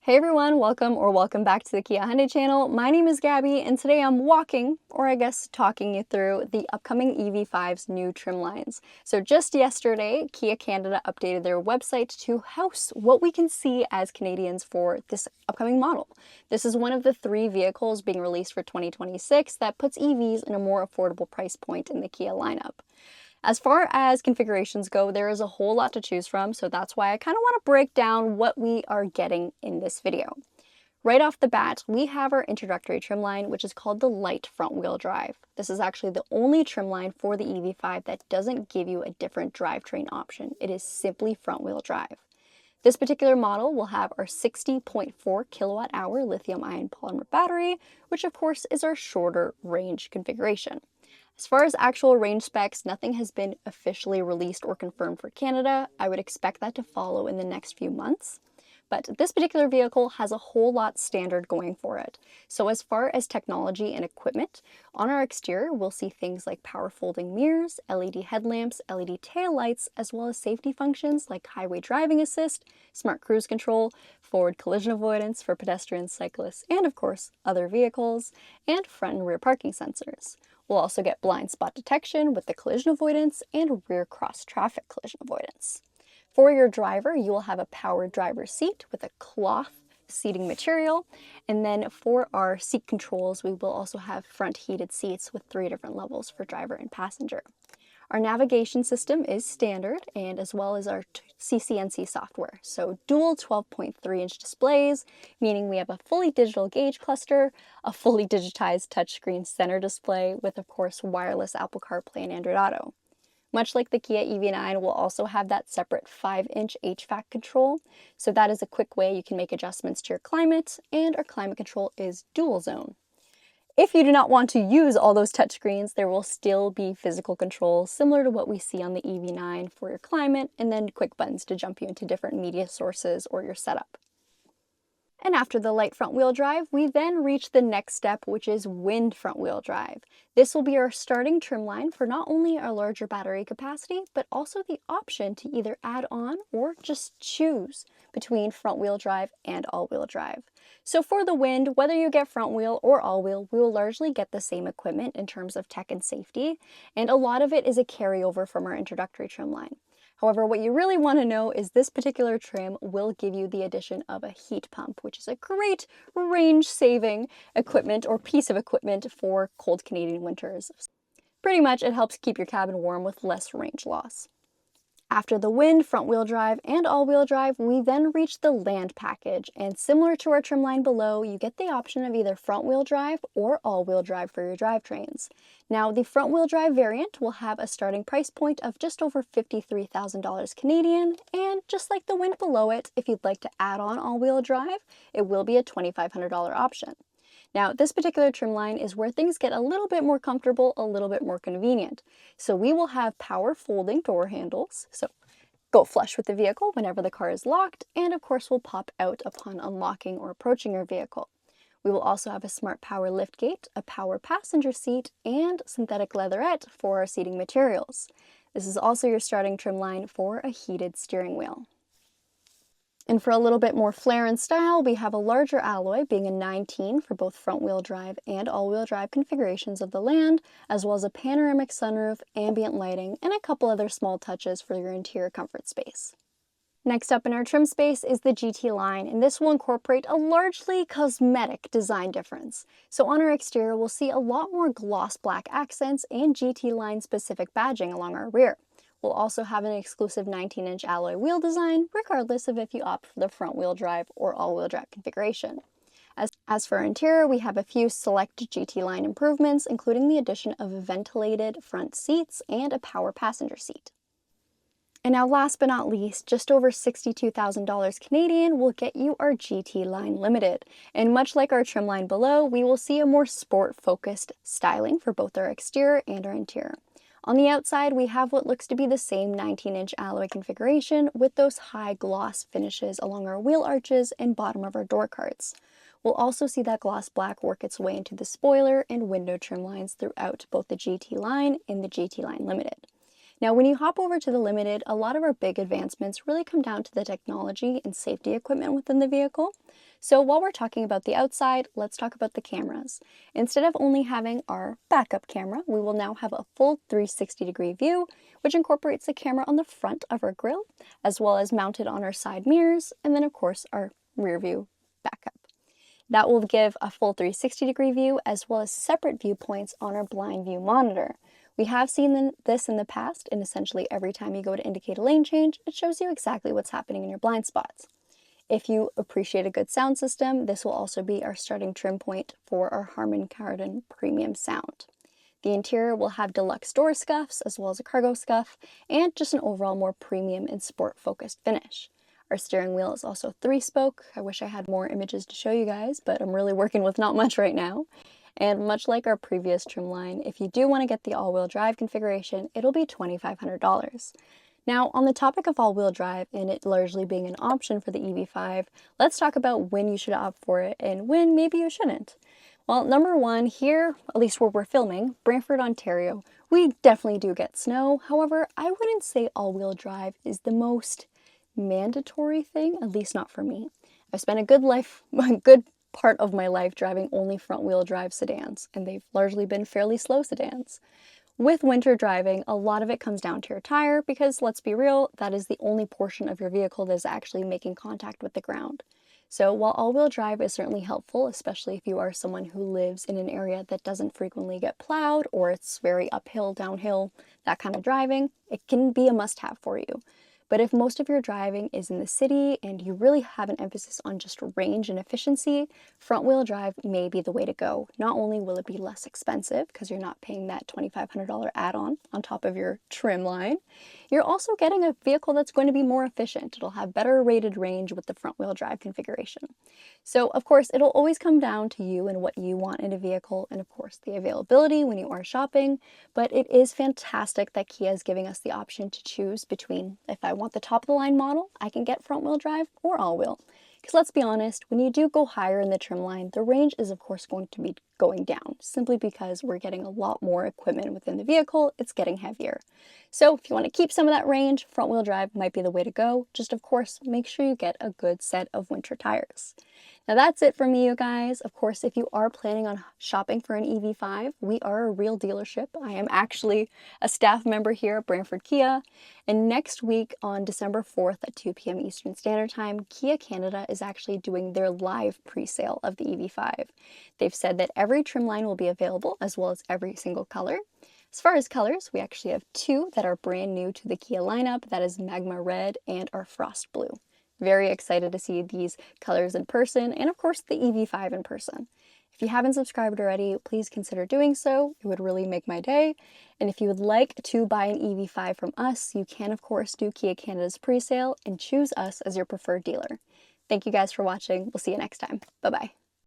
Hey everyone, welcome back to the Kia Hyundai channel. My name is Gabby and today I'm walking, or I guess talking you through the upcoming EV5's new trim lines. So just yesterday, Kia Canada updated their website to house what we can see as Canadians for this upcoming model. This is one of the 3 vehicles being released for 2026 that puts EVs in a more affordable price point in the Kia lineup. As far as configurations go, there is a whole lot to choose from, so that's why I kind of want to break down what we are getting in this video. Right off the bat, we have our introductory trim line, which is called the light front-wheel drive. This is actually the only trim line for the EV5 that doesn't give you a different drivetrain option. It is simply front-wheel drive. This particular model will have our 60.4 kilowatt-hour lithium-ion polymer battery, which of course is our shorter range configuration. As far as actual range specs, nothing has been officially released or confirmed for Canada. I would expect that to follow in the next few months. But this particular vehicle has a whole lot standard going for it. So as far as technology and equipment, on our exterior we'll see things like power folding mirrors, LED headlamps, LED taillights, as well as safety functions like highway driving assist, smart cruise control, forward collision avoidance for pedestrians, cyclists, and of course other vehicles, and front and rear parking sensors. We'll also get blind spot detection with the collision avoidance and rear cross traffic collision avoidance. For your driver, you will have a powered driver's seat with a cloth seating material. And then for our seat controls, we will also have front heated seats with 3 different levels for driver and passenger. Our navigation system is standard, and as well as our CCNC software. So dual 12.3-inch displays, meaning we have a fully digital gauge cluster, a fully digitized touchscreen center display with, of course, wireless Apple CarPlay and Android Auto. Much like the Kia EV9, we'll also have that separate 5-inch HVAC control. So that is a quick way you can make adjustments to your climate, and our climate control is dual zone. If you do not want to use all those touchscreens, there will still be physical controls similar to what we see on the EV9 for your climate, and then quick buttons to jump you into different media sources or your setup. And after the light front-wheel drive, we then reach the next step, which is wind front-wheel drive. This will be our starting trim line for not only our larger battery capacity, but also the option to either add on or just choose between front-wheel drive and all-wheel drive. So for the wind, whether you get front-wheel or all-wheel, we will largely get the same equipment in terms of tech and safety, and a lot of it is a carryover from our introductory trim line. However, what you really want to know is this particular trim will give you the addition of a heat pump, which is a great range-saving equipment or piece of equipment for cold Canadian winters. Pretty much, it helps keep your cabin warm with less range loss. After the wind, front-wheel drive, and all-wheel drive, we then reach the land package, and similar to our trim line below, you get the option of either front-wheel drive or all-wheel drive for your drivetrains. Now, the front-wheel drive variant will have a starting price point of just over $53,000 Canadian, and just like the wind below it, if you'd like to add on all-wheel drive, it will be a $2,500 option. Now, this particular trim line is where things get a little bit more comfortable, a little bit more convenient. So we will have power folding door handles, so go flush with the vehicle whenever the car is locked, and of course will pop out upon unlocking or approaching your vehicle. We will also have a smart power lift gate, a power passenger seat, and synthetic leatherette for our seating materials. This is also your starting trim line for a heated steering wheel. And for a little bit more flair and style, we have a larger alloy, being a 19 for both front-wheel drive and all-wheel drive configurations of the Land, as well as a panoramic sunroof, ambient lighting, and a couple other small touches for your interior comfort space. Next up in our trim space is the GT line, and this will incorporate a largely cosmetic design difference. So on our exterior, we'll see a lot more gloss black accents and GT line specific badging along our rear. We'll also have an exclusive 19-inch alloy wheel design, regardless of if you opt for the front-wheel drive or all-wheel drive configuration. As for our interior, we have a few select GT line improvements, including the addition of ventilated front seats and a power passenger seat. And now last but not least, just over $62,000 Canadian will get you our GT line Limited. And much like our trim line below, we will see a more sport-focused styling for both our exterior and our interior. On the outside, we have what looks to be the same 19-inch alloy configuration with those high gloss finishes along our wheel arches and bottom of our door cards. We'll also see that gloss black work its way into the spoiler and window trim lines throughout both the GT line and the GT line Limited. Now, when you hop over to the Limited, a lot of our big advancements really come down to the technology and safety equipment within the vehicle. So while we're talking about the outside, let's talk about the cameras. Instead of only having our backup camera, we will now have a full 360-degree view, which incorporates the camera on the front of our grille, as well as mounted on our side mirrors, and then of course our rear view backup. That will give a full 360-degree view as well as separate viewpoints on our blind view monitor. We have seen this in the past, and essentially every time you go to indicate a lane change, it shows you exactly what's happening in your blind spots. If you appreciate a good sound system, this will also be our starting trim point for our Harman Kardon premium sound. The interior will have deluxe door scuffs as well as a cargo scuff, and just an overall more premium and sport-focused finish. Our steering wheel is also 3-spoke. I wish I had more images to show you guys, but I'm really working with not much right now. And much like our previous trim line, if you do want to get the all-wheel drive configuration, it'll be $2,500. Now, on the topic of all-wheel drive and it largely being an option for the EV5, let's talk about when you should opt for it and when maybe you shouldn't. Well, number one, here, at least where we're filming, Brantford, Ontario, we definitely do get snow. However, I wouldn't say all-wheel drive is the most mandatory thing, at least not for me. I've spent a good part of my life driving only front-wheel drive sedans, and they've largely been fairly slow sedans. With winter driving, a lot of it comes down to your tire because, let's be real, that is the only portion of your vehicle that is actually making contact with the ground. So while all-wheel drive is certainly helpful, especially if you are someone who lives in an area that doesn't frequently get plowed or it's very uphill, downhill, that kind of driving, it can be a must-have for you. But if most of your driving is in the city and you really have an emphasis on just range and efficiency, front-wheel drive may be the way to go. Not only will it be less expensive because you're not paying that $2,500 add-on on top of your trim line, you're also getting a vehicle that's going to be more efficient. It'll have better rated range with the front-wheel drive configuration. So of course, it'll always come down to you and what you want in a vehicle, and of course the availability when you are shopping, but it is fantastic that Kia is giving us the option to choose between, if I want the top of the line model, I can get front wheel drive or all wheel. Because let's be honest, when you do go higher in the trim line, the range is of course going to be going down, simply because we're getting a lot more equipment within the vehicle, it's getting heavier. So if you want to keep some of that range, front wheel drive might be the way to go. Just of course, make sure you get a good set of winter tires. Now that's it for me, you guys. Of course, if you are planning on shopping for an EV5, we are a real dealership. I am actually a staff member here at Brantford Kia. And next week on December 4th at 2 p.m. Eastern Standard Time, Kia Canada is actually doing their live pre-sale of the EV5. They've said that every trim line will be available, as well as every single color. As far as colors, we actually have two that are brand new to the Kia lineup. That is Magma Red and our Frost Blue. Very excited to see these colors in person, and of course the EV5 in person. If you haven't subscribed already, please consider doing so. It would really make my day. And if you would like to buy an EV5 from us, you can of course do Kia Canada's pre-sale and choose us as your preferred dealer. Thank you guys for watching. We'll see you next time. Bye-bye.